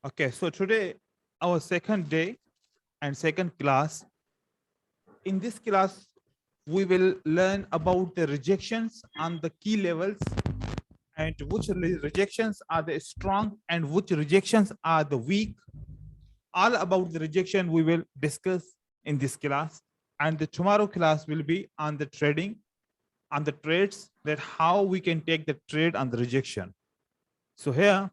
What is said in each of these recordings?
Okay, so today our second day and second class. In this class, we will learn about the rejections on the key levels and which rejections are the strong and which rejections are the weak. All about the rejection we will discuss in this class, and the tomorrow class will be on the trading, on the trades, that how we can take the trade on the rejection. So here,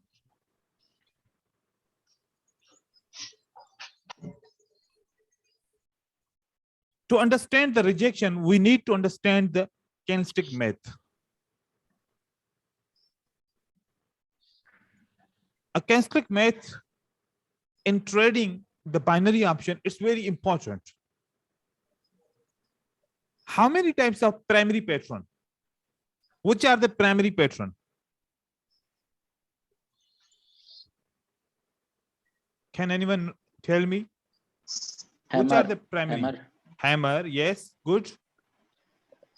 to understand the rejection, we need to understand the candlestick myth. A candlestick myth in trading the binary option is very important. How many types of primary pattern? Which are the primary pattern? Can anyone tell me? Hammer, which are the primary? Hammer, yes, good.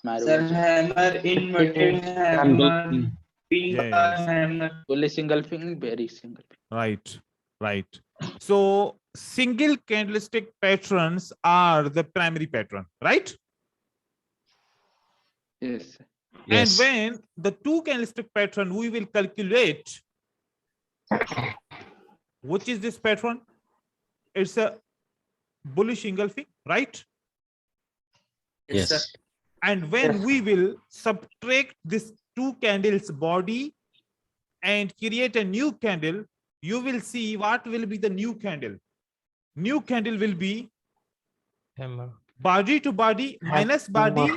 Sir, hammer, inverted hammer, pin bar hammer. Only single thing, very single thing. Right, right. So single candlestick patterns are the primary pattern, right? Yes. And when the two candlestick pattern, we will calculate which is this pattern. It's a bullish engulfing, right? Yes. Sir. And when we will subtract this two candles body and create a new candle, you will see what will be the new candle. New candle will be Hammer. body to body, minus body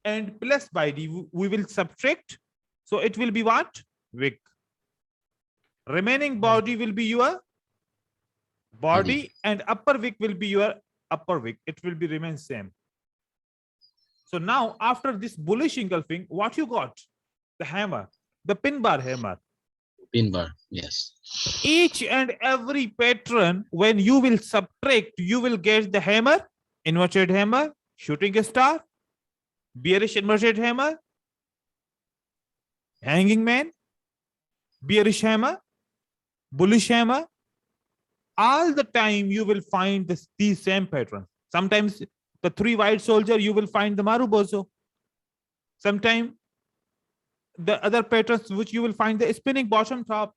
and plus body. We will subtract. So it will be what? Wick. Remaining body will be your body and upper wick will be your upper wick. It will be remain same. So now after this bullish engulfing, what you got? The hammer, the pin bar hammer. Pin bar, yes. Each and every pattern, when you will subtract, you will get the hammer, inverted hammer, shooting star, bearish inverted hammer, hanging man, bearish hammer, bullish hammer. All the time you will find these same patterns. Sometimes the three white soldier, you will find the Marubozo. Sometimes the other patterns which you will find the spinning bottom top.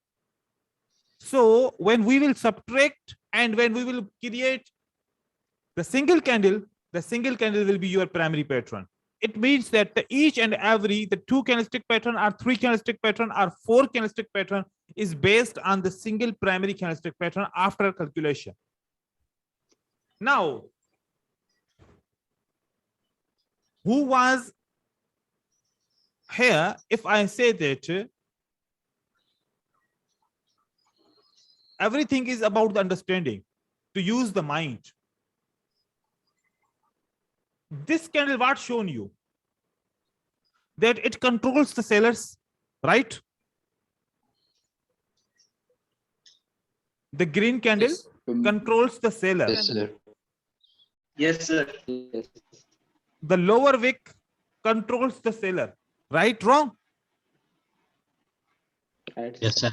So when we will subtract and when we will create the single candle will be your primary pattern. It means that each and every, the two candlestick pattern or three candlestick pattern or four candlestick pattern is based on the single primary candlestick pattern after calculation. Now, who was here? If I say that everything is about the understanding, to use the mind. This candle, what shown you? That it controls the sellers, right? The green candle controls the seller. Yes, sir. Yes, sir. Yes. The lower wick controls the seller, right? Wrong? Right, Yes, sir.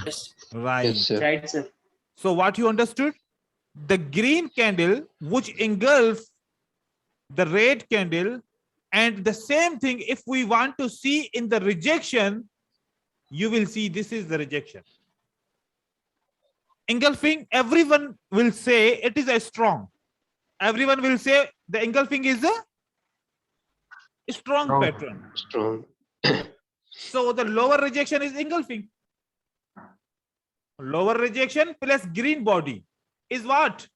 Right. Yes, sir. Right, sir. So what you understood? The green candle which engulfs the red candle, and the same thing if we want to see in the rejection, you will see this is the rejection. Engulfing, everyone will say it is a strong. Everyone will say the engulfing is a strong pattern. Strong. So the lower rejection is engulfing. Lower rejection plus green body is what?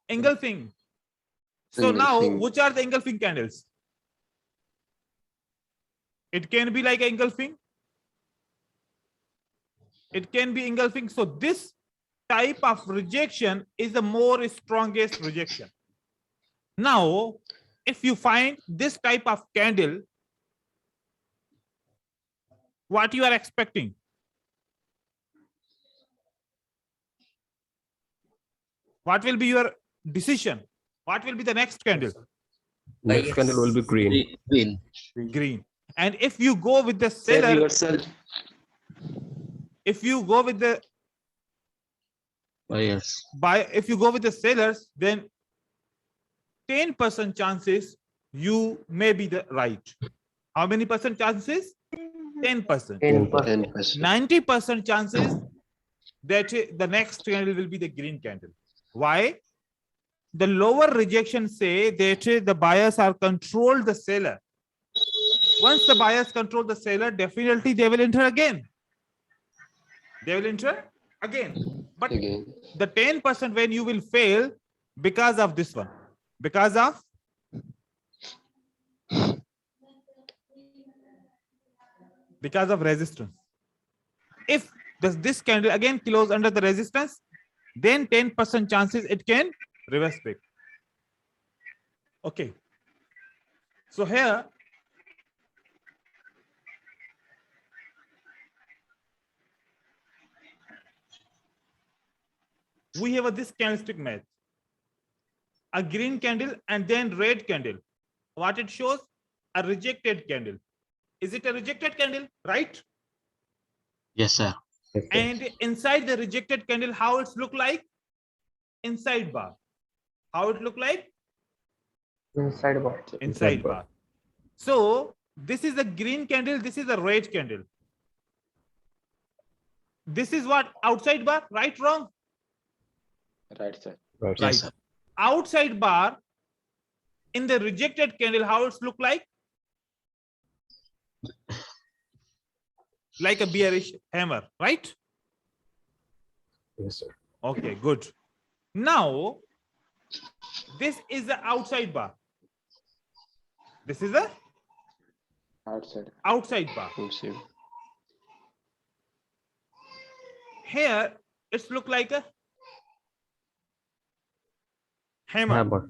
Engulfing. So now, which are the engulfing candles? It can be like engulfing. It can be engulfing. So this type of rejection is the more strongest rejection. Now, if you find this type of candle, what you are expecting? What will be your decision? What will be the next candle? Next candle will be green. Green. Green. And if you go with the Sir, seller, reversal. if you go with the Buyers. if you go with the sellers, then 10% chances you may be the right. How many percent chances? 10%. 10%. 90% chances that the next candle will be the green candle. Why? The lower rejection say that the buyers are control the seller. Once the buyers control the seller, definitely they will enter again. They will enter again. But Again. the 10% when you will fail because of this one, because of resistance. If this candle again close under the resistance, then 10% chances it can reverse back. Okay. So here we have this candlestick math. A green candle and then red candle. What it shows? A rejected candle. Is it a rejected candle? Right? Yes, sir. And inside the rejected candle, how it's look like? Inside bar. How it look like? Inside bar. Inside bar. So this is a green candle. This is a red candle. This is what? Outside bar. Right? Wrong? Right, sir. Right. Right. Yes, sir. Outside bar in the rejected candle, how it's look like? Like a bearish hammer, right? Yes, sir. Okay, good. Now, this is the outside bar. This is the Outside. outside bar. Receive. Here, it's look like a hammer. Hammer.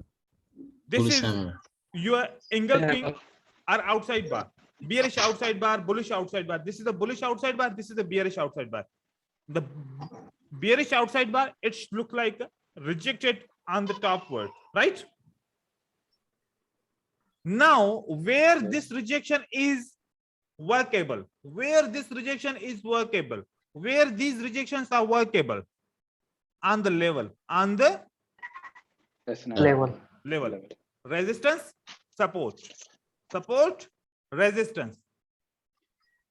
This Bullish is hammer. your engulfing or outside bar. Bearish outside bar, bullish outside bar. This is the bullish outside bar. This is the bearish outside bar. The bearish outside bar, it look like rejected on the top word, right? Now, where this rejection is workable, where this rejection is workable, where these rejections are workable, on the level, on the Yes, no. Level. resistance, support, support, resistance,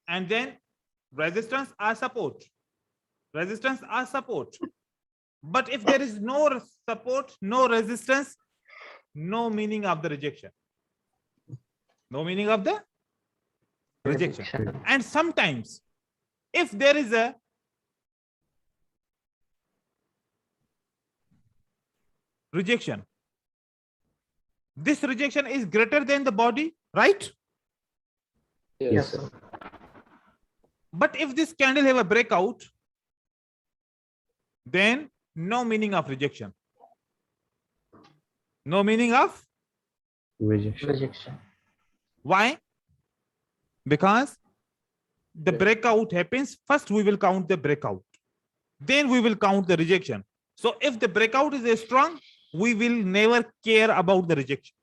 and then resistance or support, resistance or support. But if there is no support, no resistance, no meaning of the rejection. No meaning of the rejection. And sometimes, if there is a rejection, this rejection is greater than the body, right? Yes, sir. But if this candle have a breakout, then no meaning of rejection. No meaning of Rejection. why? Because the breakout happens. First, we will count the breakout. Then we will count the rejection. So if the breakout is strong, we will never care about the rejection.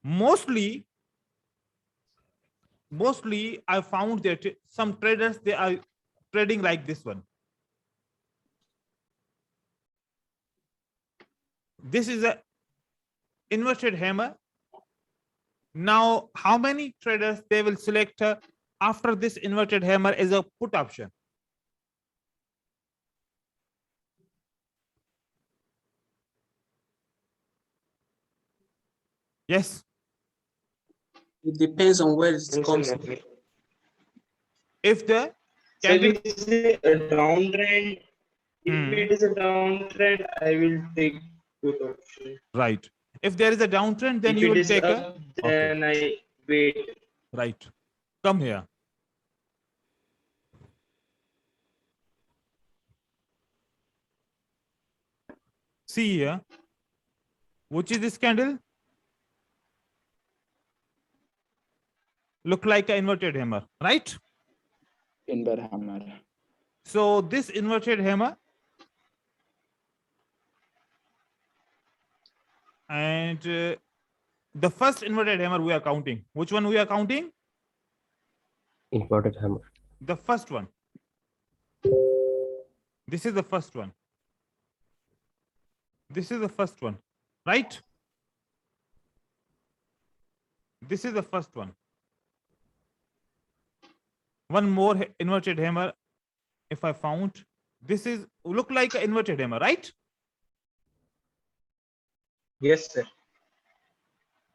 Mostly I found that some traders, they are trading like this one. This is a inverted hammer. Now, how many traders they will select after this inverted hammer as a put option? Yes. It depends on where it comes. If the So candle, if it is a downtrend, if it is a downtrend, I will take put option. right. If there is a downtrend, then If you it will is take up, then I wait. right. Come here. See here. Which is this candle? Look like an inverted hammer, right? Inverted hammer. So this inverted hammer, and the first inverted hammer we are counting. Which one we are counting? Inverted hammer. The first one. This is the first one. This is the first one, right? This is the first one. One more inverted hammer. If I found, this is look like an inverted hammer, right? Yes, sir.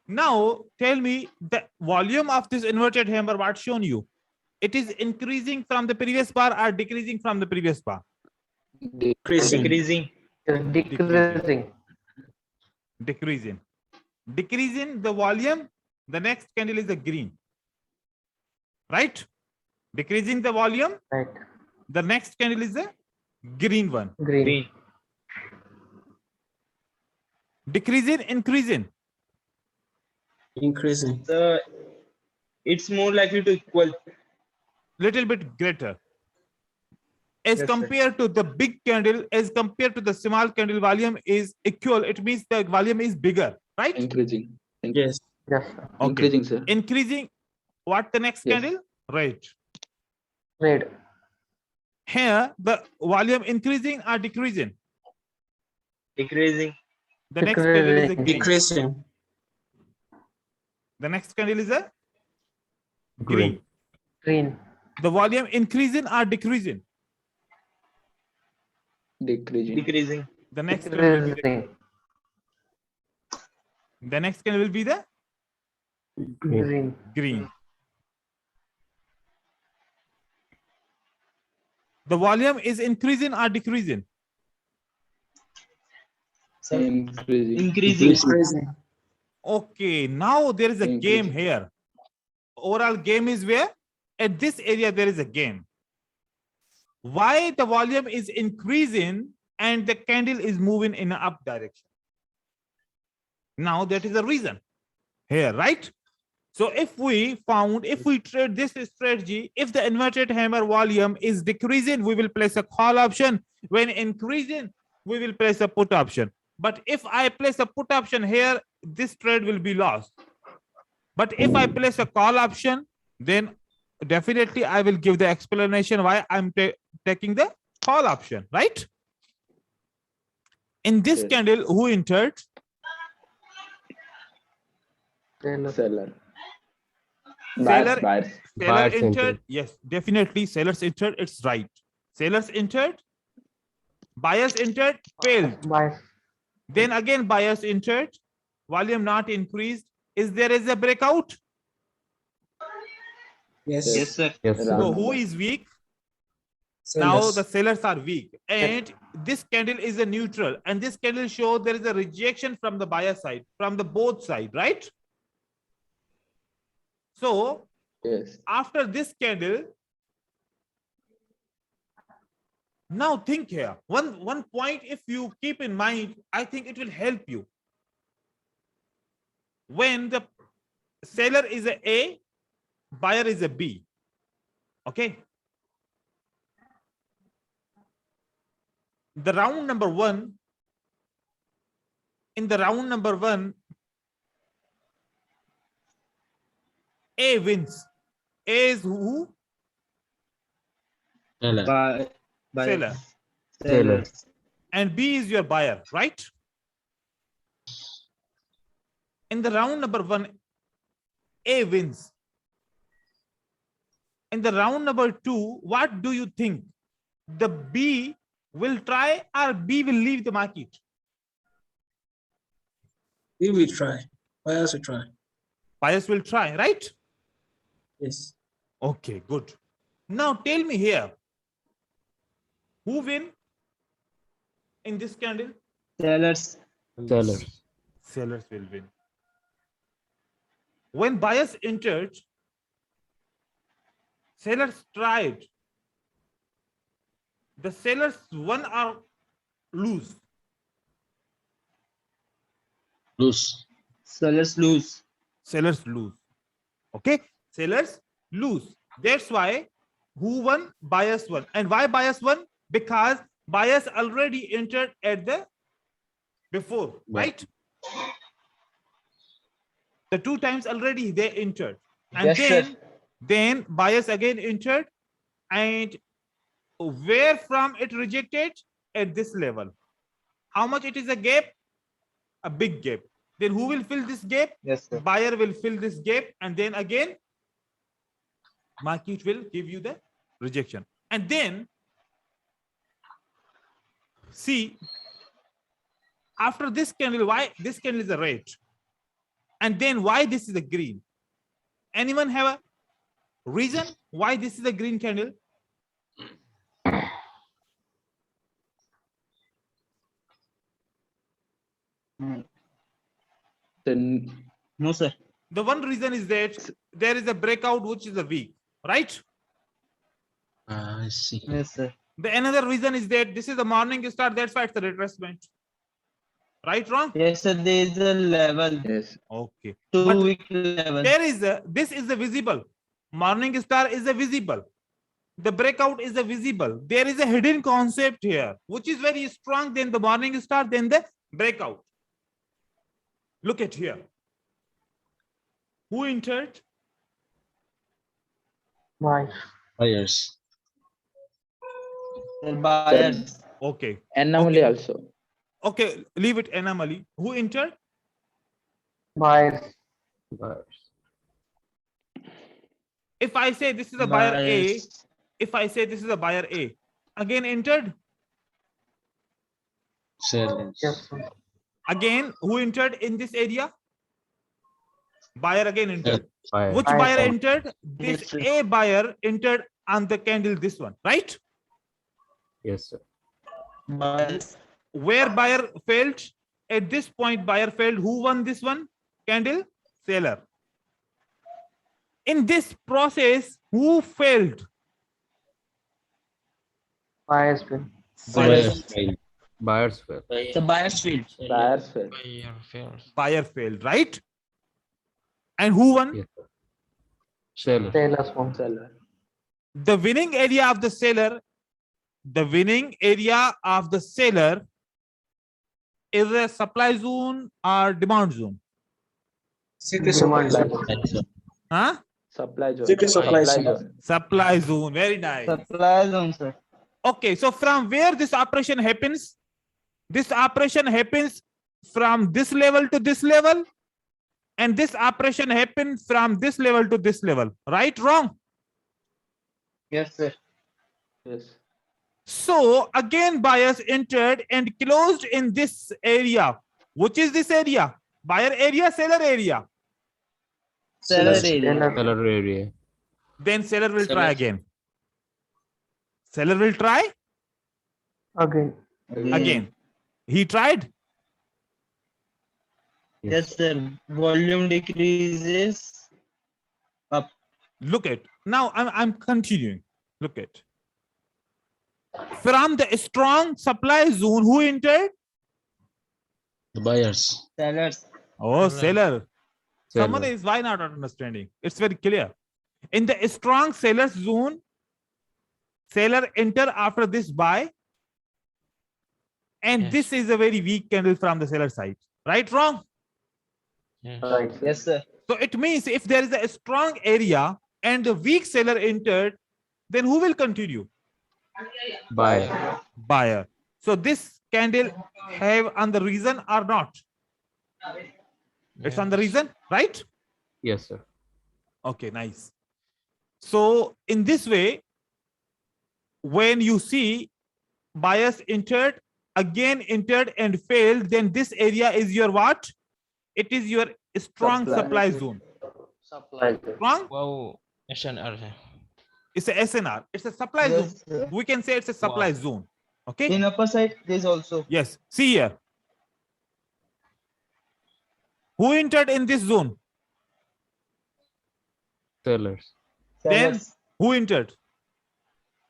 Now tell me the volume of this inverted hammer, what's shown you? It is increasing from the previous bar or decreasing from the previous bar? Decreasing. Decreasing. Decreasing. Decreasing the volume, the next candle is a green. Right? Decreasing the volume, Right. the next candle is a green one. Green. Decreasing, increasing. Increasing. So it's more likely to equal. Little bit greater. As Yes, sir. compared to the big candle, as compared to the small candle, volume is equal. It means the volume is bigger, right? Increasing. Yes. Yes, sir. Okay. Increasing, sir. Increasing. What the next Yes. candle? Right. Red. Here, the volume increasing or decreasing? Decreasing. The next candle is a green. Decreasing. The next candle is a Green. Green. The volume increasing or decreasing? Decreasing. Decreasing. The next candle will be the, Decreasing. the next candle will be the Green. Green. green. The volume is increasing or decreasing? So Increasing. increasing. Increasing. Okay, now there is a game Increasing. here. Overall game is where? At this area, there is a game. Why the volume is increasing and the candle is moving in an up direction? Now that is the reason here, right? So if we trade this strategy, if the inverted hammer volume is decreasing, we will place a call option. When increasing, we will place a put option. But if I place a put option here, this trade will be lost. But if I place a call option, then definitely I will give the explanation why I'm taking the call option, right? In this Yes. candle, who entered? Seller. Seller. Seller. Buyers. Seller Buyers entered. entered. Yes, definitely sellers entered. It's right. Sellers entered. Buyers entered. Failed. Bias. Then again buyers entered. Volume not increased. Is there a breakout? Yes. Yes, sir. Yes, sir. So who is weak? Now Sellers. the sellers are weak. And this candle is a neutral. And this candle shows there is a rejection from the buyer side, from the both side, right? So Yes. after this candle, now think here. One point, if you keep in mind, I think it will help you. When the seller is a, buyer is a B. Okay. The round number one, in the round number one, A wins. A is who? Seller. Seller. Seller. And B is your buyer, right? In the round number one, A wins. In the round number two, what do you think? The B will try or B will leave the market? We will try. Buyers will try. Buyers will try, right? Yes. Okay, good. Now tell me here, who win in this candle? Sellers. Sellers. Sellers will win. When buyers entered, sellers tried. The sellers won or lose? Lose. Sellers lose. Sellers lose. Okay, sellers lose. That's why who won? Buyers won. And why buyers won? Because buyers already entered at the before, right? The two times already they entered. And Yes, then sir. Then buyers again entered, and where from it rejected? At this level. How much it is a gap? A big gap. Then who will fill this gap? Yes, sir. Buyer will fill this gap, and then again market will give you the rejection. And then see, after this candle, why this candle is a red, and then why this is a green? Anyone have a reason why this is a green candle? Then No, sir. The one reason is that there is a breakout which is a weak, right? I see. Yes, sir. The another reason is that this is the morning star, that's why it's a retracement. Right, wrong? Yes, sir. There is a level. yes, Okay. 2 But week level. there is a, this is a visible. Morning star is a visible. The breakout is a visible. There is a hidden concept here, which is very strong than the morning star, than the breakout. Look at here. Who entered? Buy. Buyers. The buyers. Okay. anomaly Okay. also. Okay, leave it anomaly. Who entered? Buyers. Buyers. If I say this is a buyer A, Buyers. if I say this is a buyer A, again entered. Sellers. Yes, sir. Again, who entered in this area? Buyer again entered. Buyer. Which Buyer. buyer entered? This Yes, sir. A buyer entered on the candle, this one, right? Yes, sir. Buyers. Where buyer failed? At this point, buyer failed. Who won this one? Candle? Seller. In this process, who failed? Buyers will. Buyers fail. Buyers fail. The buyers field. Buyers fail. Buyer failed, right? And who won? Yes, sir. Seller. Sellers won. Seller. The winning area of the seller, the winning area of the seller is a supply zone or demand zone? City Demand supply. zone. Huh? Supply zone. City supply zone. zone. Supply zone. Very nice. Supply zone, sir. Okay, so from where this operation happens? This operation happens from this level to this level, and this operation happens from this level to this level. Right? Wrong? Yes, sir. Yes. So again, buyers entered and closed in this area. Which is this area? Buyer area, seller area. Seller Seller. area. Seller. Seller area. Then seller will try Seller. again. Seller will try Again. again. He tried. Yes, sir. Volume decreases. Up. Look at now. I'm continuing. Look at from the strong supply zone. Who entered? The buyers. Sellers. Oh, seller. Someone Seller. is why not understanding? It's very clear. In the strong seller's zone, seller enter after this buy, and this is a very weak candle from the seller side. Right? Wrong? Right. Yes, sir. So it means if there is a strong area and the weak seller entered, then who will continue? Buyer. Buyer. So this candle have on the reason or not? It's on the reason, right? Yes, sir. Okay, nice. So in this way, when you see buyers entered, again entered and failed, then this area is your what? It is your strong supply zone. Supply zone. Wrong? Wow, SNR. It's a SNR. It's a supply zone. Yes, sir. We can say it's a supply zone. Okay. In upper side, there is also. Yes. See here. Who entered in this zone? Sellers. Then Sellers. who entered?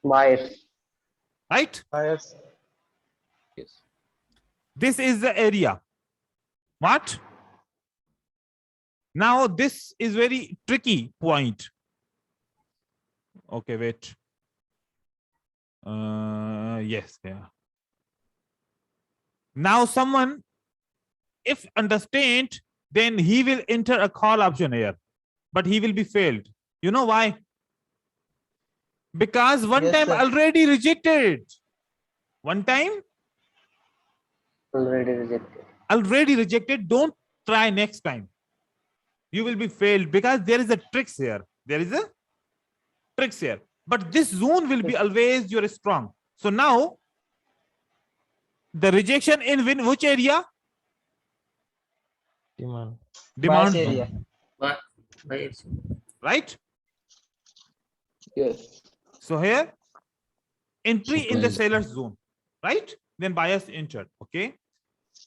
Buyers. Right? Buyers. Yes. This is the area. What? Now this is very tricky point. Okay, wait. Yes, yeah. Now someone, if understand, then he will enter a call option here, but he will be failed. You know why? Because one Yes, time sir. already rejected. One time Already rejected. already rejected. Don't try next time. You will be failed because there is a tricks here. There is a tricks here. But this zone will be always your strong. So now the rejection in which area? Demand. Demand Bias zone, area. right? Yes. So here entry in the Supply. seller's zone, right? Then buyers entered. Okay.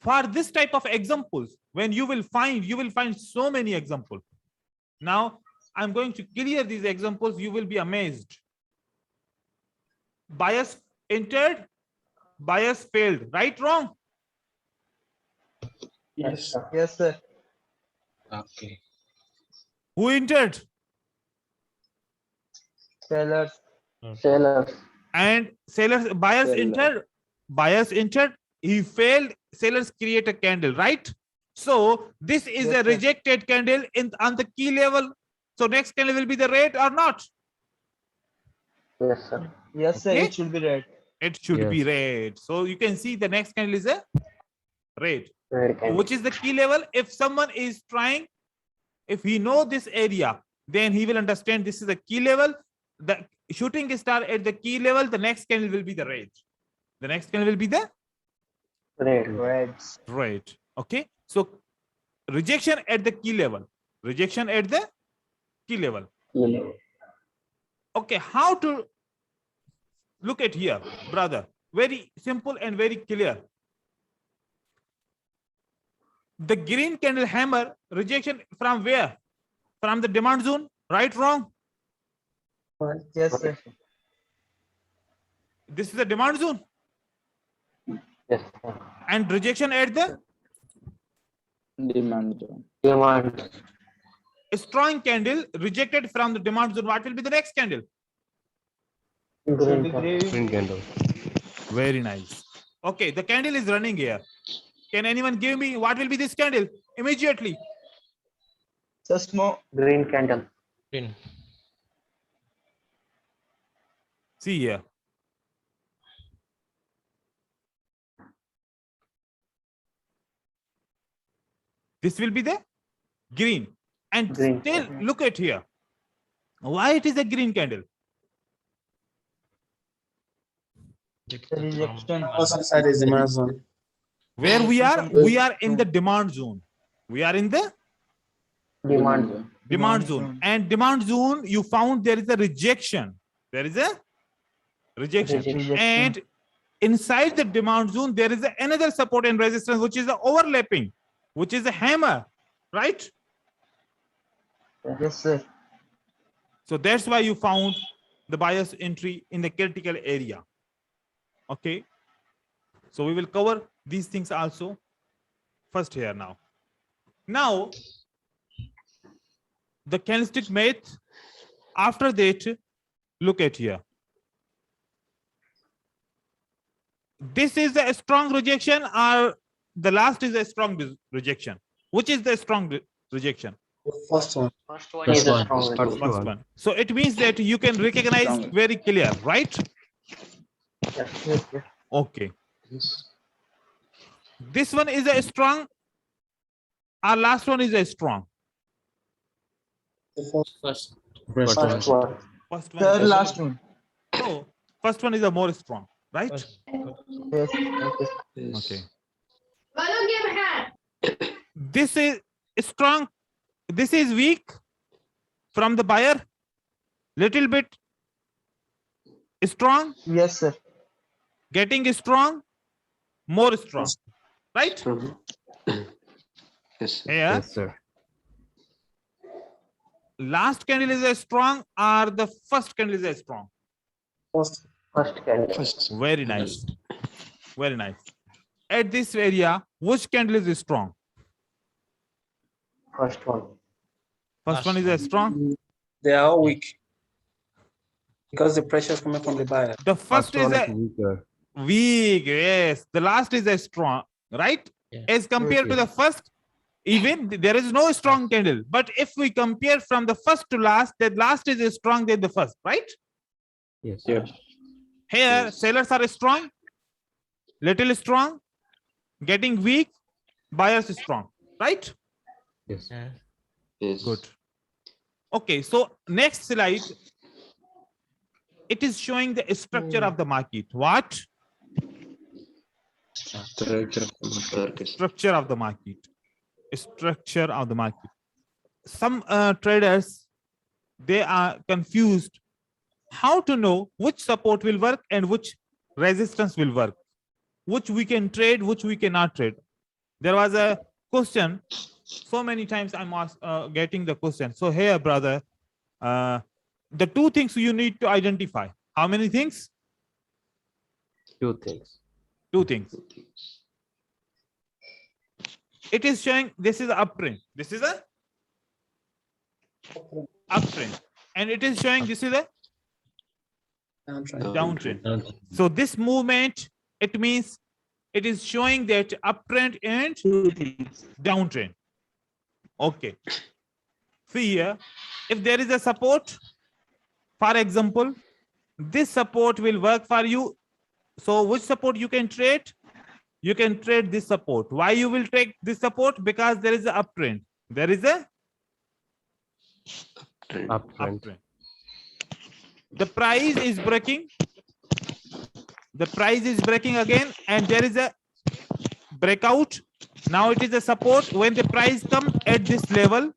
For this type of examples, when you will find so many examples. Now I'm going to clear these examples. You will be amazed. Buyers entered, buyers failed. Right, wrong? Yes, sir. Yes, sir. Okay. Who entered? Sellers. Sellers. And sellers, buyers Seller. entered. Buyers entered. He failed. Sellers create a candle, right? So this is Yes, a sir. rejected candle on the key level. So next candle will be the red or not? Yes, sir. Yes, sir. Okay. It should be red. It should be Yes. red. So you can see the next candle is a red. Red candle. Which is the key level? If someone is trying, if he know this area, then he will understand this is a key level. The shooting star at the key level, the next candle will be the red. The next candle will be the Red. Reds. red. Okay. So rejection at the key level. Rejection at the key level. Yellow. Okay. How to look at here, brother? Very simple and very clear. The green candle hammer rejection from where? From the demand zone, right? Wrong? Yes, sir. This is the demand zone. Yes, sir. And rejection at the Demand zone. Demand. strong candle rejected from the demand zone. What will be the next candle? Should Green be candle. green. Green candle. Very nice. Okay, the candle is running here. Can anyone give me what will be this candle immediately? So small. Green candle. Green. See here. This will be the green. And Green still candle. look at here. Why it is a green candle? Rejection. Also inside the demand zone. Where we are? We are in the demand zone. We are in the Demand. zone. demand zone. And demand zone, you found there is a rejection. There is a rejection. Rejection. And inside the demand zone, there is another support and resistance, which is the overlapping, which is a hammer, right? Yes, sir. So that's why you found the buyer's entry in the critical area. Okay. So we will cover these things also first here now. Now, the candlestick math, after that, look at here. This is a strong rejection or the last is a strong rejection. Which is the strong rejection? The first one. First one First is a one. strong First rejection. First one. So it means that you can recognize Strong. very clear, right? Yes. Yes, yes. Okay. Yes. This one is a strong. Our last one is a strong. The first. First one. First one. First one. Third is a- last one. So first one is a more strong, right? Yes. Okay. Yes. Okay. This is strong. This is weak from the buyer. Little bit strong, Yes, sir. getting strong, more strong, right? Yes. Here, Yes, sir. last candle is a strong or the first candle is a strong. First. First candle. First. Very nice. Very nice. At this area, which candle is strong? First one. First one is a strong. They are all weak. Because the pressure is coming from the buyer. The first is one a weaker. weak. Yes. The last is a strong, right? Yeah. As compared to the first, Even there is no strong candle. But if we compare from the first to last, that last is strong than the first, right? Yes. Yes. Here, sellers are strong, little strong, getting weak, buyers strong, right? Yes. Yes. Good. Okay, so next slide, it is showing the structure of the market. What? Structure of the market. Structure of the market. Structure of the market. Some traders, they are confused how to know which support will work and which resistance will work, which we can trade, which we cannot trade. There was a question, so many times I'm getting the question. So here, brother, the two things you need to identify. How many things? Two things. Two things. It is showing this is an uptrend. This is a uptrend. And it is showing this is a downtrend. So this movement, it means it is showing that uptrend and downtrend. Okay. See here, if there is a support, for example, this support will work for you. So which support you can trade? You can trade this support. Why you will take this support? Because there is an uptrend. There is a uptrend. The price is breaking. The price is breaking again, and there is a breakout. Now it is a support. When the price comes at this level,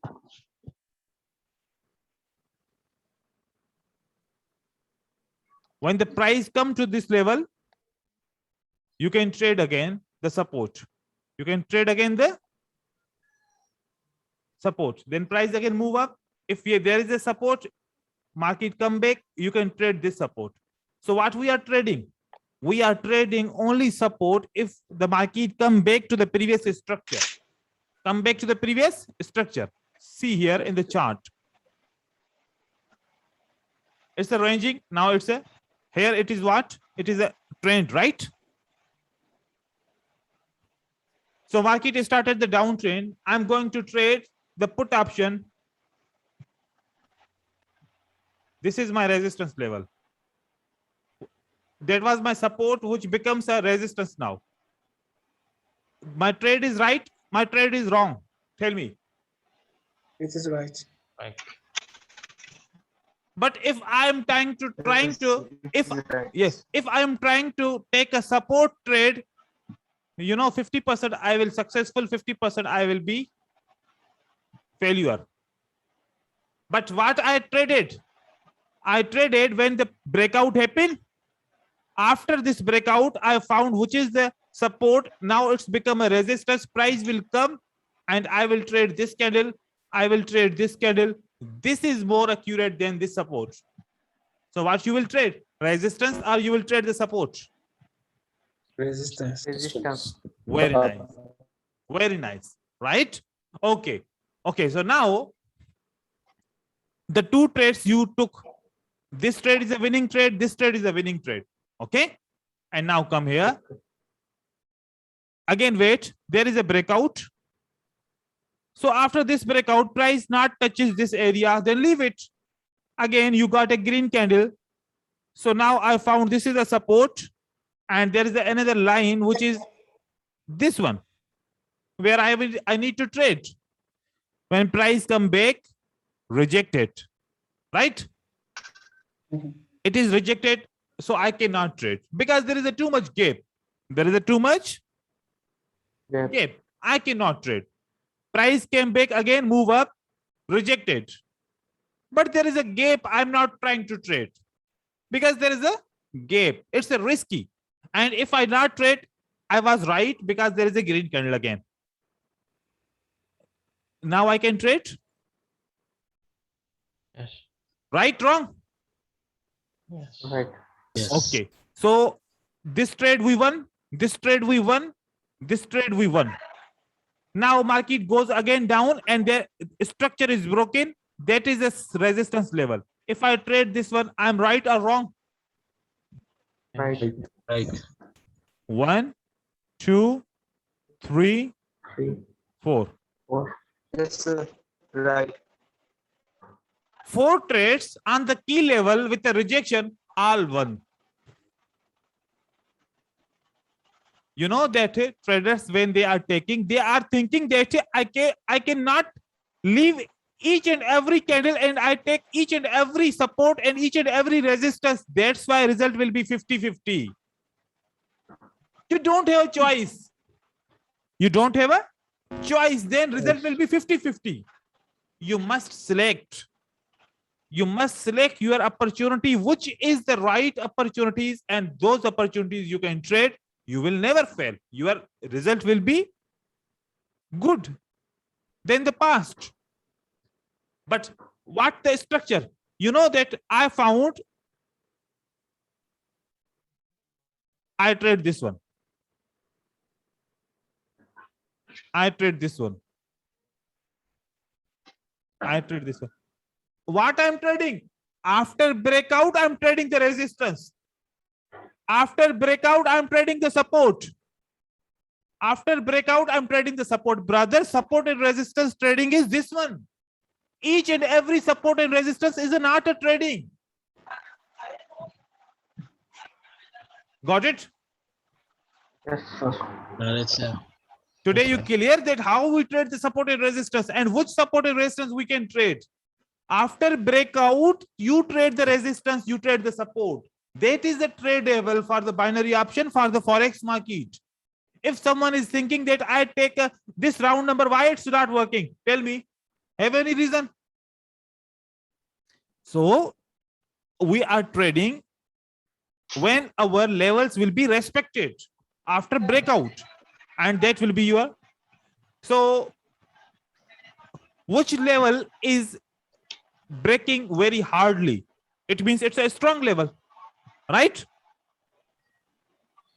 when the price comes to this level, you can trade again the support. You can trade again the support. Then price again move up. If there is a support, market come back, you can trade this support. So what we are trading? We are trading only support if the market come back to the previous structure. Come back to the previous structure. See here in the chart. It's a ranging. Now it's a, here it is what? It is a trend, right? So market started the downtrend. I'm going to trade the put option. This is my resistance level. That was my support, which becomes a resistance now. My trade is right. My trade is wrong. Tell me. It is right. But if I am if I am trying to take a support trade, 50% I will successful, 50% I will be failure. But what I traded when the breakout happened. After this breakout, I found which is the support. Now it's become a resistance. Price will come and I will trade this candle. I will trade this candle. This is more accurate than this support. So what you will trade? Resistance, or you will trade the support? Resistance. Very nice. Very nice. Right? Okay. Okay. So now the two trades you took. This trade is a winning trade. This trade is a winning trade. Okay. And now come here. Again, wait. There is a breakout. So after this breakout, price not touches this area, then leave it. Again, you got a green candle. So now I found this is a support. And there is another line, which is this one, where I need to trade. When price come back, reject it. Right? It is rejected. So I cannot trade because there is a too much gap. There is a too much gap. I cannot trade. Price came back again, move up, rejected. But there is a gap. I'm not trying to trade because there is a gap. It's a risky. And if I not trade, I was right because there is a green candle again. Now I can trade. Yes. Right, wrong? Yes. Right. Yes. Okay. So this trade we won, this trade we won, this trade we won. Now market goes again down and the structure is broken. That is a resistance level. If I trade this one, I'm right or wrong? Right. Right. 1, 2, 3, 4. Yes, sir. Right. 4 trades on the key level with a rejection, all won. You know that traders, when they are taking, they are thinking that I cannot leave each and every candle and I take each and every support and each and every resistance. That's why result will be 50-50. You don't have a choice. You don't have a choice. Then result will be 50-50. You must select. You must select your opportunity, which is the right opportunities, and those opportunities you can trade. You will never fail. Your result will be good than the past. But what the structure? You know that I found, I trade this one. I trade this one. I trade this one. What I'm trading? After breakout, I'm trading the resistance. After breakout, I'm trading the support. After breakout, I'm trading the support. Brother, support and resistance trading is this one. Each and every support and resistance is an art of trading. Got it? Yes, sir. Today you clear that how we trade the support and resistance and which support and resistance we can trade. After breakout, you trade the resistance, you trade the support. That is the tradable for the binary option for the Forex market. If someone is thinking that I take this round number, why it's not working? Tell me. Have any reason? So we are trading when our levels will be respected after breakout, and that will be your. So which level is breaking very hardly? It means it's a strong level, right?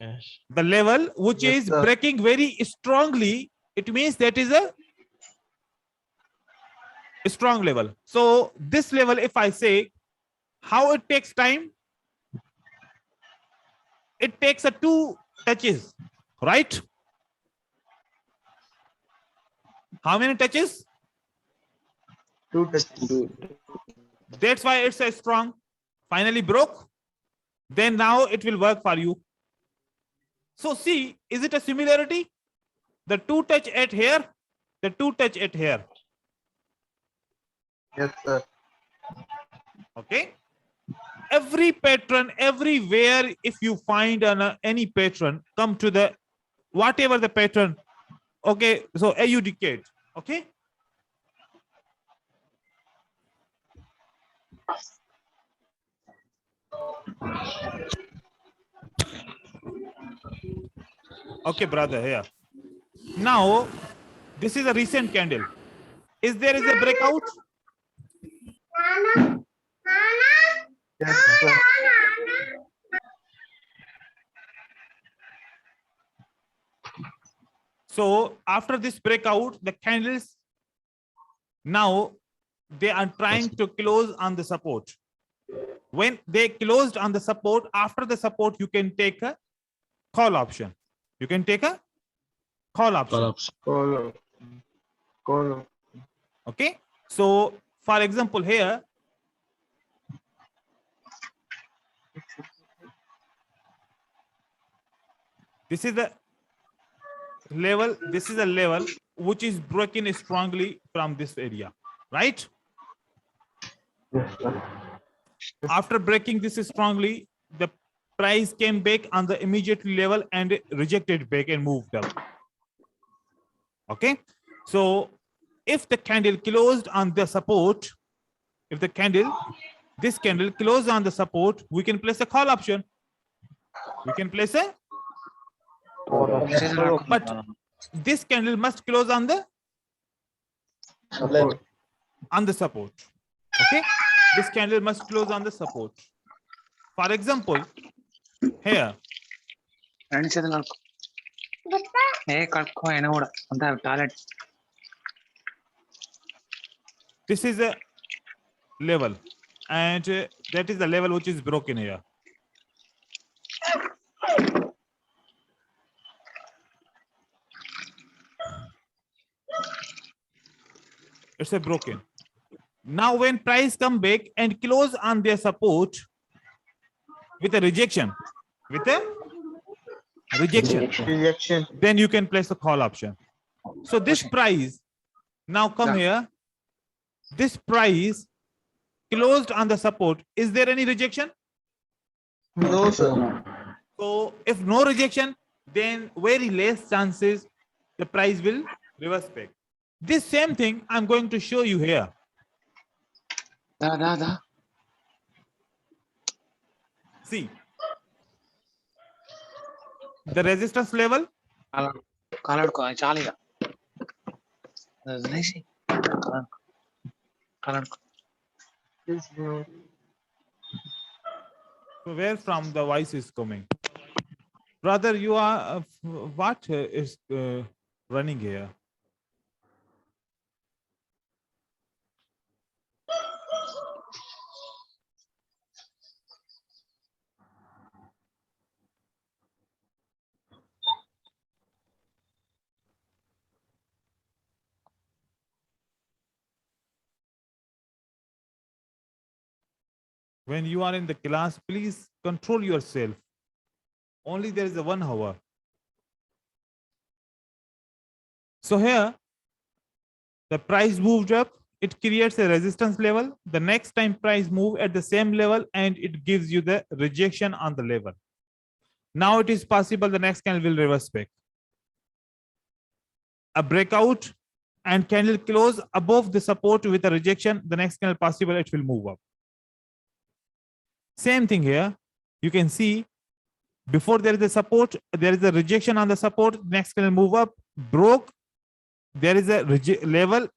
Yes. The level which Yes, is sir. breaking very strongly, it means that is a strong level. So this level, if I say how it takes time, it takes a 2 touches, right? How many touches? 2 touches. That's why it's a strong. Finally broke. Then now it will work for you. So see, is it a similarity? The 2 touch at here, the 2 touch at here. Yes, sir. Okay. Every pattern, everywhere, if you find any pattern, come to the whatever the pattern. Okay, so adjudicate. Okay. Okay, brother. Here. Now, this is a recent candle. Is there a breakout? Yes, sir. So after this breakout, the candles now they are trying to close on the support. When they closed on the support, after the support, you can take a call option. You can take a call option. Call. Okay. So for example, here, this is the level. This is a level which is broken strongly from this area, right? Yes, sir. After breaking this strongly, the price came back on the immediate level and rejected back and moved up. Okay. So if the candle closed on the support, if the candle, this candle closed on the support, we can place a call option. We can place a, but this candle must close on the Support. support. Okay. This candle must close on the support. For example, here. This is a level, and that is the level which is broken here. It's a broken. Now when price come back and close on their support with a rejection, Rejection. then you can place a call option. So this price, now come here, this price closed on the support. Is there any rejection? No, sir. So if no rejection, then very less chances the price will reverse back. This same thing I'm going to show you here. See, the resistance level. Yes, bro. So where from the voice is coming? Brother, you are what is running here? When you are in the class, please control yourself. Only there is a 1 hour. So here, the price moved up. It creates a resistance level. The next time price move at the same level and it gives you the rejection on the level. Now it is possible the next candle will reverse back. A breakout and candle close above the support with a rejection. The next candle possible it will move up. Same thing here. You can see before there is a support, there is a rejection on the support. Next candle move up, broke. There is a level,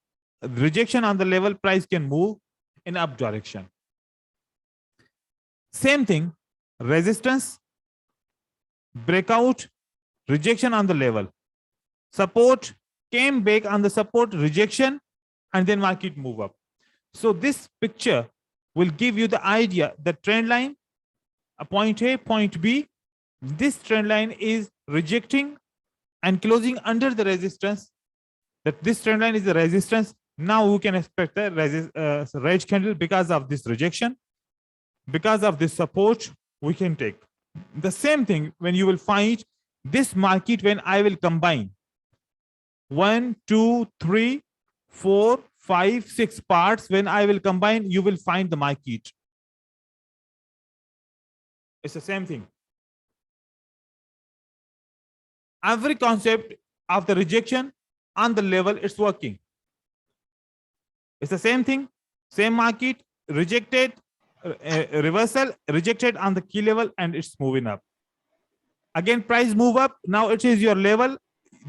rejection on the level. Price can move in up direction. Same thing, resistance, breakout, rejection on the level, support, came back on the support, rejection, and then market move up. So this picture will give you the idea, the trend line, a point A, point B. This trend line is rejecting and closing under the resistance. That this trend line is the resistance. Now we can expect a red candle because of this rejection. Because of this support, we can take. The same thing when you will find this market when I will combine 1, 2, 3, 4, 5, 6 parts. When I will combine, you will find the market. It's the same thing. Every concept of the rejection on the level, it's working. It's the same thing, same market, rejected, reversal, rejected on the key level, and it's moving up. Again, price move up. Now it is your level.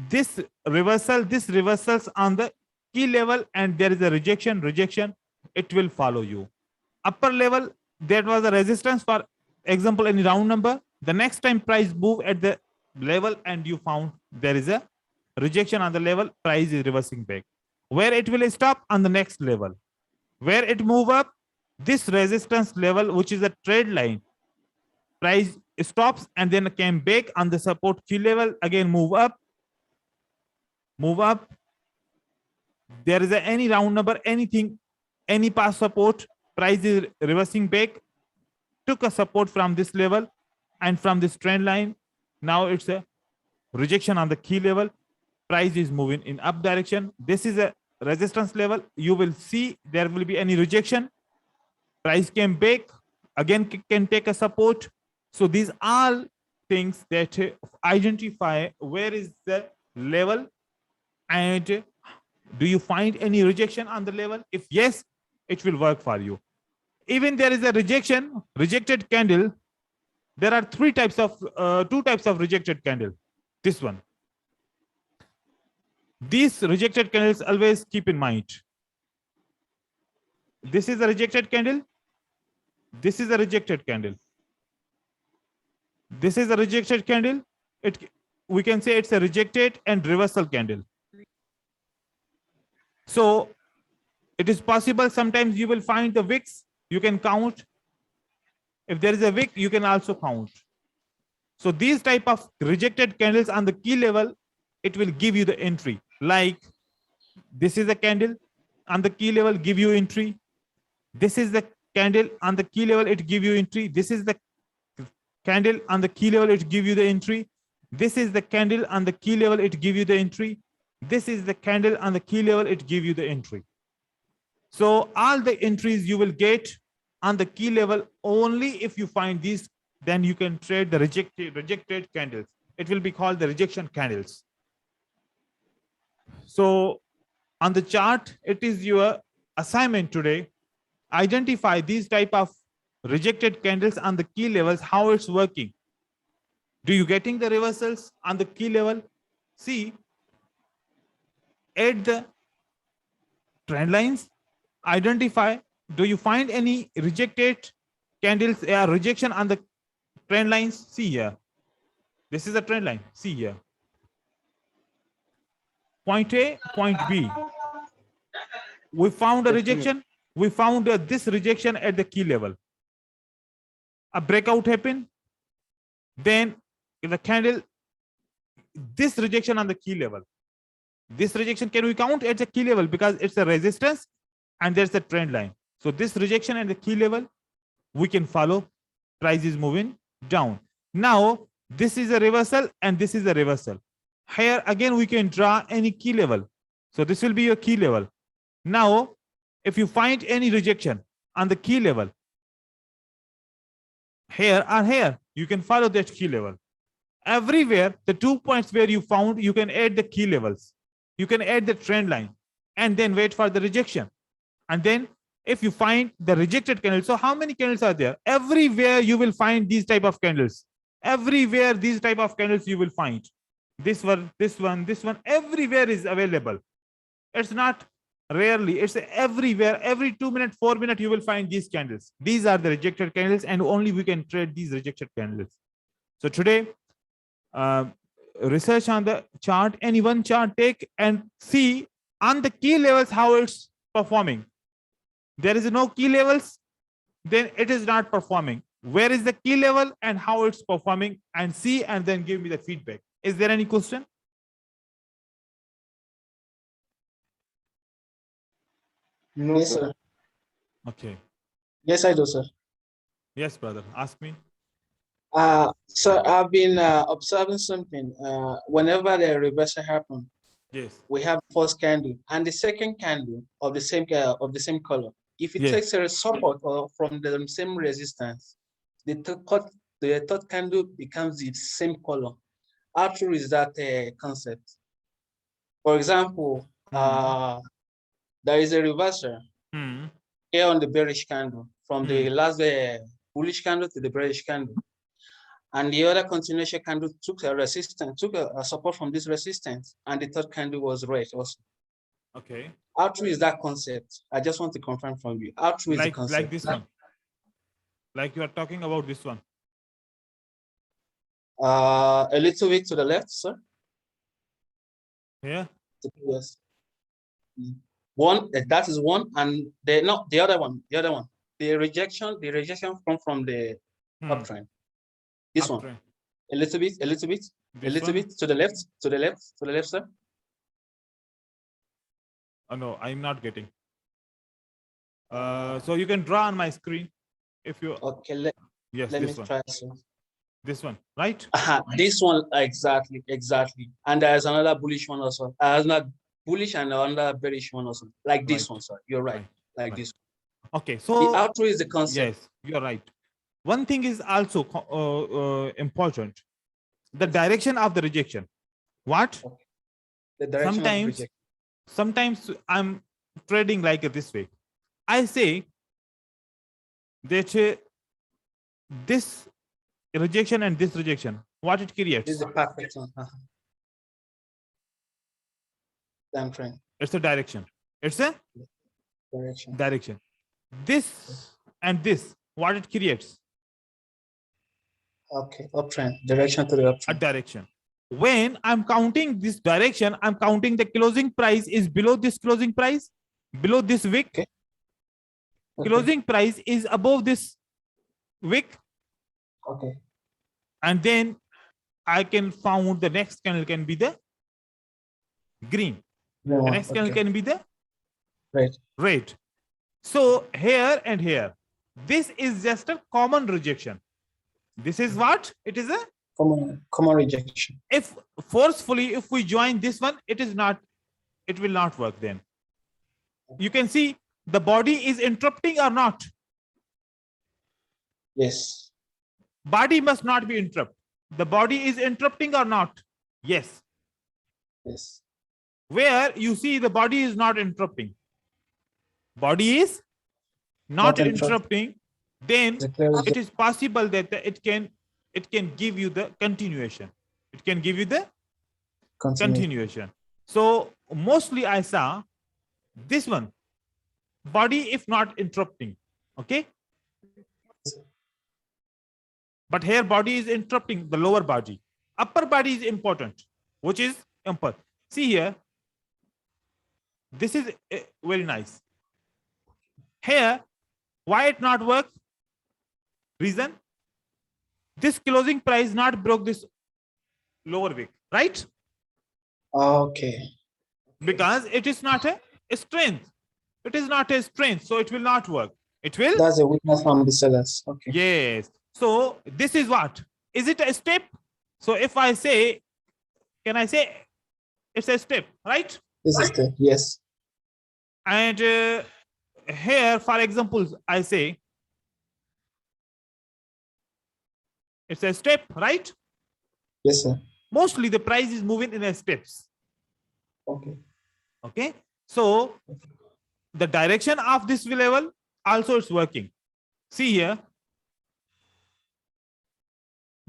This reversals on the key level, and there is a rejection, it will follow you. Upper level, there was a resistance, for example, any round number. The next time price move at the level and you found there is a rejection on the level, price is reversing back. Where it will stop? On the next level. Where it move up, this resistance level, which is a trend line, price stops and then came back on the support key level, again move up. There is any round number, anything, any past support, price is reversing back, took a support from this level and from this trend line. Now it's a rejection on the key level, price is moving in up direction. This is a resistance level. You will see there will be any rejection, price came back, again can take a support. So these are things that identify where is the level and do you find any rejection on the level. If yes, it will work for you. Even there is a rejection, rejected candle, there are two types of rejected candle. This one, these rejected candles, always keep in mind. This is a rejected candle. This is a rejected candle. This is a rejected candle. We can say it's a rejected and reversal candle. So it is possible sometimes you will find the wicks, you can count. If there is a wick, you can also count. So these type of rejected candles on the key level, it will give you the entry. Like this is a candle, on the key level, give you entry. This is the candle on the key level, it give you entry. This is the candle on the key level, it give you the entry. This is the candle on the key level, it give you the entry. This is the candle on the key level, it give you the entry. So all the entries you will get on the key level only if you find these, then you can trade the rejected candles. It will be called the rejection candles. So on the chart, it is your assignment today. Identify these type of rejected candles on the key levels, how it's working. Do you getting the reversals on the key level? See, at the trend lines, identify, do you find any rejected candles, rejection on the trend lines? See here. This is a trend line. See here. Point A, point B. We found a rejection. We found this rejection at the key level. A breakout happened. Then the candle, this rejection on the key level. This rejection can we count at the key level because it's a resistance and there's a trend line. So this rejection at the key level, we can follow. Price is moving down. Now, this is a reversal and this is a reversal. Here again, we can draw any key level. So this will be your key level. Now, if you find any rejection on the key level, here or here, you can follow that key level. Everywhere, the 2 points where you found, you can add the key levels. You can add the trend line and then wait for the rejection. And then if you find the rejected candle, so how many candles are there? Everywhere you will find these type of candles. Everywhere these type of candles you will find. This one, this one, this one, everywhere is available. It's not rarely, it's everywhere. Every 2 minutes, 4 minutes, you will find these candles. These are the rejected candles and only we can trade these rejected candles. So today, research on the chart, any one chart, take and see on the key levels how it's performing. There is no key levels, then it is not performing. Where is the key level and how it's performing, and see and then give me the feedback. Is there any question? No, sir. Okay. Yes, I do, sir. Yes, brother. Ask me. So I've been observing something. Whenever the reversal happens, Yes. we have first candle and the second candle of the same color. If it Yes. takes a support or from the same resistance, the third candle becomes the same color. How true is that concept? For example, there is a reversal here on the bearish candle from the last bullish candle to the bearish candle. And the other continuation candle took a resistance, took a support from this resistance, and the third candle was red also. Okay. How true is that concept? I just want to confirm from you. How true is the concept? Like this one. Like you are talking about this one. A little bit to the left, sir. Yeah. Yes. One, that is one, and the other one. The rejection come from the uptrend. This one. Uptrend. A little bit, This bit to the left, sir. Oh no, I'm not getting. So you can draw on my screen if you. Okay. Yes, Let me this one. try, sir. This one, right? This one, exactly. And there's another bullish one also. Another bullish and another bearish one also. Like this one, sir. You're right. Like this one. Okay, so the outro is the concept. Yes, you're right. One thing is also important: the direction of the rejection. What? Okay. The direction of rejection. Sometimes I'm trading like this way. I say that this rejection and this rejection, what it creates? This is the perfect one. Time frame. It's a direction. It's a direction. This and this, what it creates? Okay, uptrend. Direction to the uptrend. A direction. When I'm counting this direction, I'm counting the closing price is below this closing price, below this wick. Okay. Closing price is above this wick. Okay. And then I can found the next candle can be the green. No, The next candle can be the Right. So here and here, this is just a common rejection. This is what? It is a Common rejection. if forcefully, if we join this one, it will not work then. You can see the body is interrupting or not. Yes. Body must not be interrupted. The body is interrupting or not? Yes. Yes. Where you see the body is not interrupting. Body is not interrupting, then it is possible that it can give you the continuation. It can give you the continuation. So mostly I saw this one, body if not interrupting. Okay. But here body is interrupting the lower body. Upper body is important, which is important. See here, this is very nice. Here, why it not work? Reason? This closing price not broke this lower wick, right? Okay. Because it is not a strength. It is not a strength, so it will not work. It will? That's a weakness from the sellers. Okay. Yes. So this is what? Is it a step? So if I say, can I say it's a step, right? This is the, yes. And here, for example, I say it's a step, right? Yes, sir. Mostly the price is moving in a steps. Okay. Okay. So the direction of this level also is working. See here.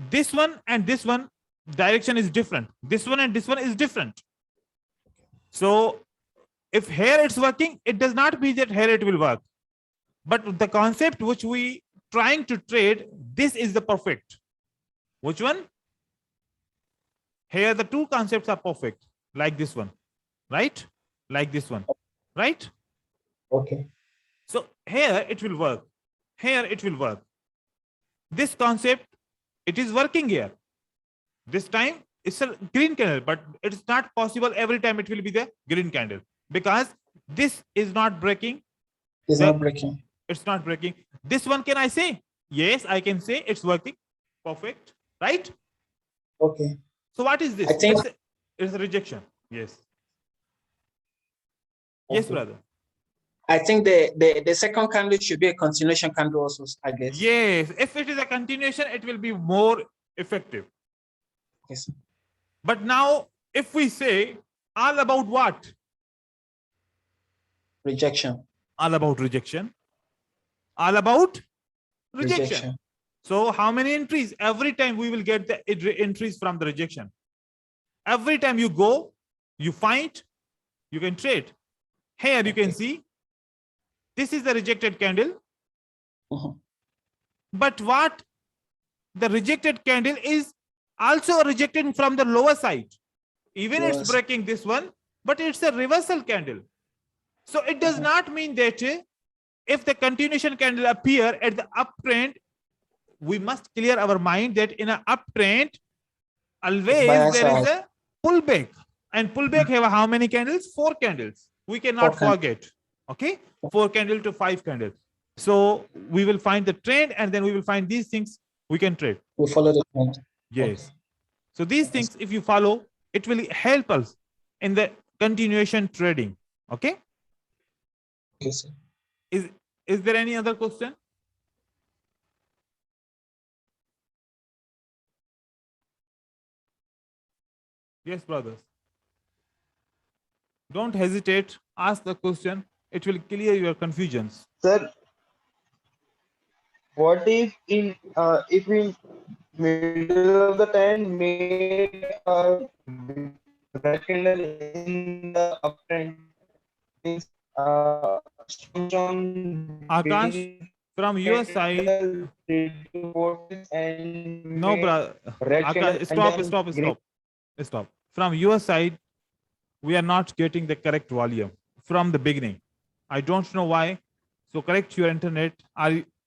This one and this one direction is different. This one and this one is different. So if here it's working, it does not mean that here it will work. But the concept which we trying to trade, this is the perfect. Which one? Here the two concepts are perfect, like this one, right? Like this one, right? Okay. So here it will work. Here it will work. This concept, it is working here. This time it's a green candle, but it's not possible every time it will be the green candle because this is not breaking. It's not breaking. It's not breaking. This one, can I say? Yes, I can say it's working. Perfect, right? Okay. So what is this? I think it's a rejection. Yes. Yes, brother. I think the second candle should be a continuation candle also, I guess. Yes, if it is a continuation, it will be more effective. Yes. But now, if we say all about what? Rejection. All about rejection. All about rejection. So how many entries? Every time we will get the entries from the rejection. Every time you go, you find, you can trade. Here you can see, this is the rejected candle. But what? The rejected candle is also rejected from the lower side. Even it's breaking this one, but it's a reversal candle. So it does not mean that if the continuation candle appear at the uptrend, we must clear our mind that in an uptrend, always there is a pullback. And pullback have how many candles? 4 candles. We cannot forget. Okay, 4 candle to 5 candles. So we will find the trend and then we will find these things we can trade. We follow the trend. Yes. Okay. So these things, if you follow, it will help us in the continuation trading. Okay. Okay, sir. Is there any other question? Yes, brothers. Don't hesitate. Ask the question. It will clear your confusions. Sir, what if in middle of the time made a red candle in the uptrend means strong Akash, from your side. No, brother. Akash, stop. From your side, we are not getting the correct volume from the beginning. I don't know why. So correct your internet.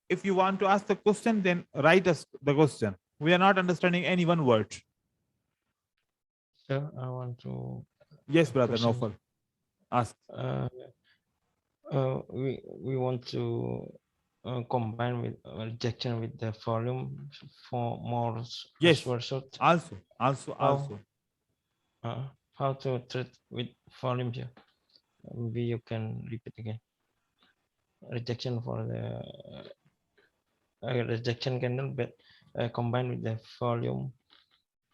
If you want to ask the question, then write us the question. We are not understanding any one word. Sir, I want to. Yes, brother. Nofal. Ask. We want to combine with rejection with the volume for more Yes. short. Also. How to treat with volume here? Maybe you can repeat again. Rejection for the rejection candle, but combined with the volume.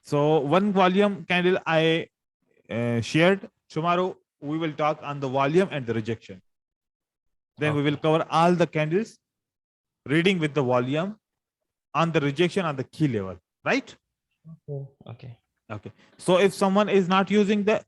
So one volume candle I shared. Tomorrow we will talk on the volume and the rejection. Then we will cover all the candles, reading with the volume, on the rejection on the key level, right? Okay. So if someone is not using the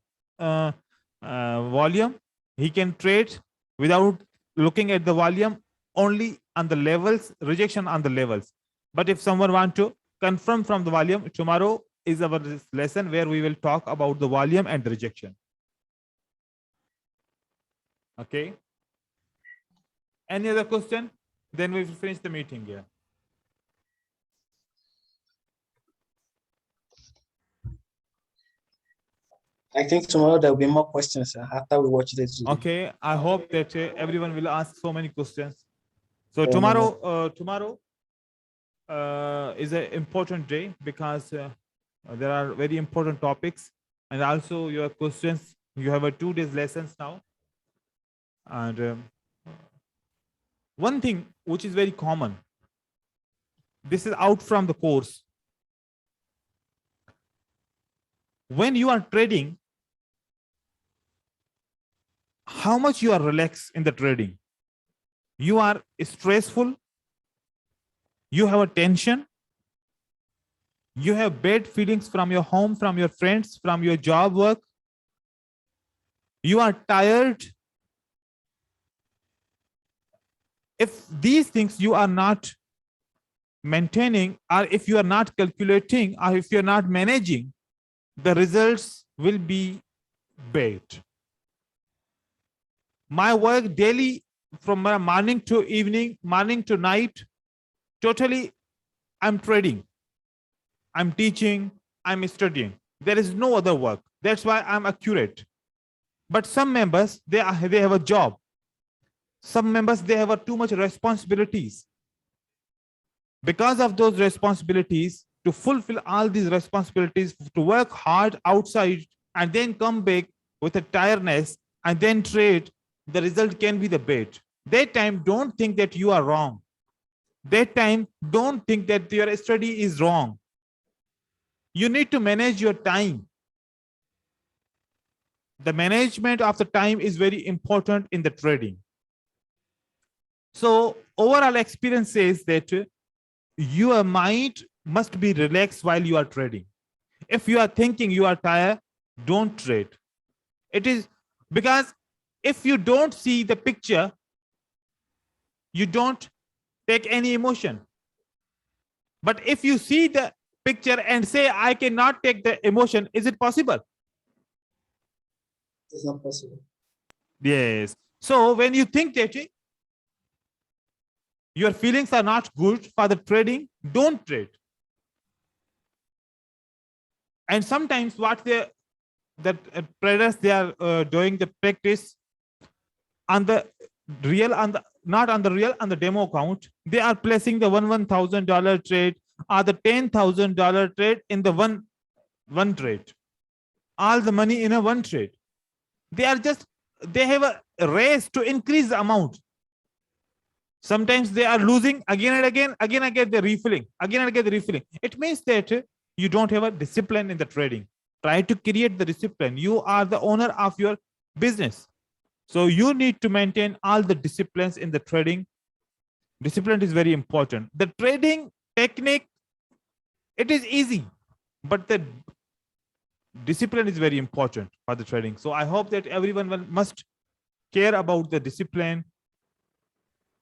volume, he can trade without looking at the volume, only on the levels, rejection on the levels. But if someone want to confirm from the volume, tomorrow is our lesson where we will talk about the volume and the rejection. Okay. Any other question? Then we will finish the meeting here. I think tomorrow there will be more questions after we watch this video. Okay, I hope that everyone will ask so many questions. So tomorrow is an important day because there are very important topics, and also your questions. You have a 2 days lessons now, and one thing which is very common. This is out from the course. When you are trading, how much you are relaxed in the trading? You are stressful. You have a tension. You have bad feelings from your home, from your friends, from your job work. You are tired. If these things you are not maintaining, or if you are not calculating, or if you're not managing, the results will be bad. My work daily from morning to evening, morning to night, totally I'm trading, I'm teaching, I'm studying. There is no other work. That's why I'm accurate. But some members, they have a job. Some members, they have too much responsibilities. Because of those responsibilities, to fulfill all these responsibilities, to work hard outside and then come back with a tiredness and then trade, the result can be the bad. That time, don't think that you are wrong. That time, don't think that your study is wrong. You need to manage your time. The management of the time is very important in the trading. So overall experience says that your mind must be relaxed while you are trading. If you are thinking you are tired, don't trade. It is because if you don't see the picture, you don't take any emotion. But if you see the picture and say, I cannot take the emotion, is it possible? It's not possible. Yes. So when you think that your feelings are not good for the trading, don't trade. And sometimes what the traders, they are doing the practice on the real, not on the real, on the demo account, they are placing the $1,000 trade or the $10,000 trade in the one trade. All the money in a one trade. They have a race to increase the amount. Sometimes they are losing again and again they're refilling, again and again they're refilling. It means that you don't have a discipline in the trading. Try to create the discipline. You are the owner of your business. So you need to maintain all the disciplines in the trading. Discipline is very important. The trading technique, it is easy, but the discipline is very important for the trading. So I hope that everyone must care about the discipline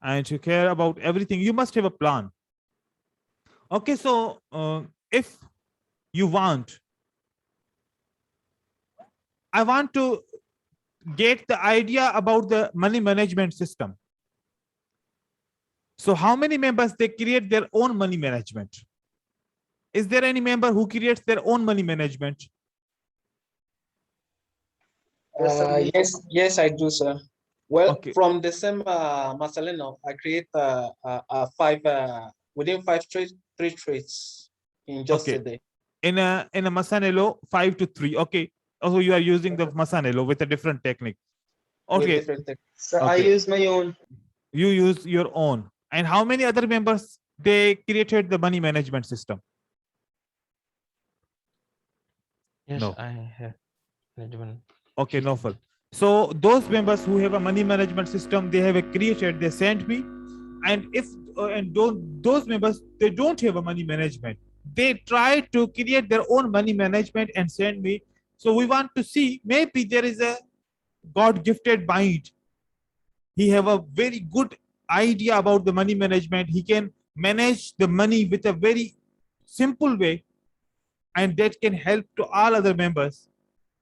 and to care about everything. You must have a plan. Okay, so if you want, I want to get the idea about the money management system. So how many members, they create their own money management? Is there any member who creates their own money management? Yes, I do, sir. Well, Okay. from the same Marcelino, I create five within three trades in just Okay. a day. In a Masanello 5 to 3. Okay. Also, you are using the Masanello with a different technique. With Okay. different techniques. So I Okay. use my own. You use your own. And how many other members they created the money management system? Yes, No. I have management. Okay, no system. fault. So those members who have a money management system, they have a created, they sent me. And if those members, they don't have a money management, they try to create their own money management and send me. So we want to see, maybe there is a God gifted mind. He have a very good idea about the money management. He can manage the money with a very simple way, and that can help to all other members.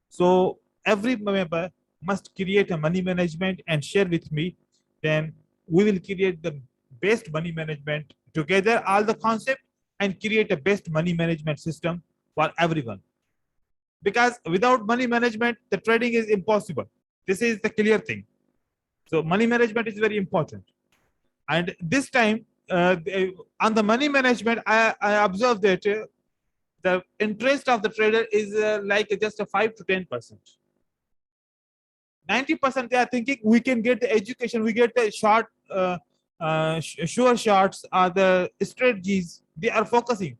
So every member must create a money management and share with me. Then we will create the best money management together, all the concept, and create a best money management system for everyone. Because without money management, the trading is impossible. This is the clear thing. So money management is very important. And this time, on the money management, I observed that the interest of the trader is like just a 5 to 10%. 90% they are thinking we can get the education, we get the short, sure shots are the strategies they are focusing.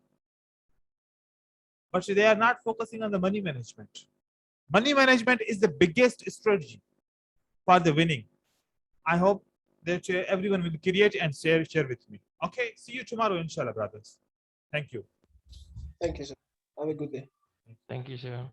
But they are not focusing on the money management. Money management is the biggest strategy for the winning. I hope that everyone will create and share with me. Okay, see you tomorrow, inshallah, brothers. Thank you. Thank you, sir. Have a good day. Thank you, sir.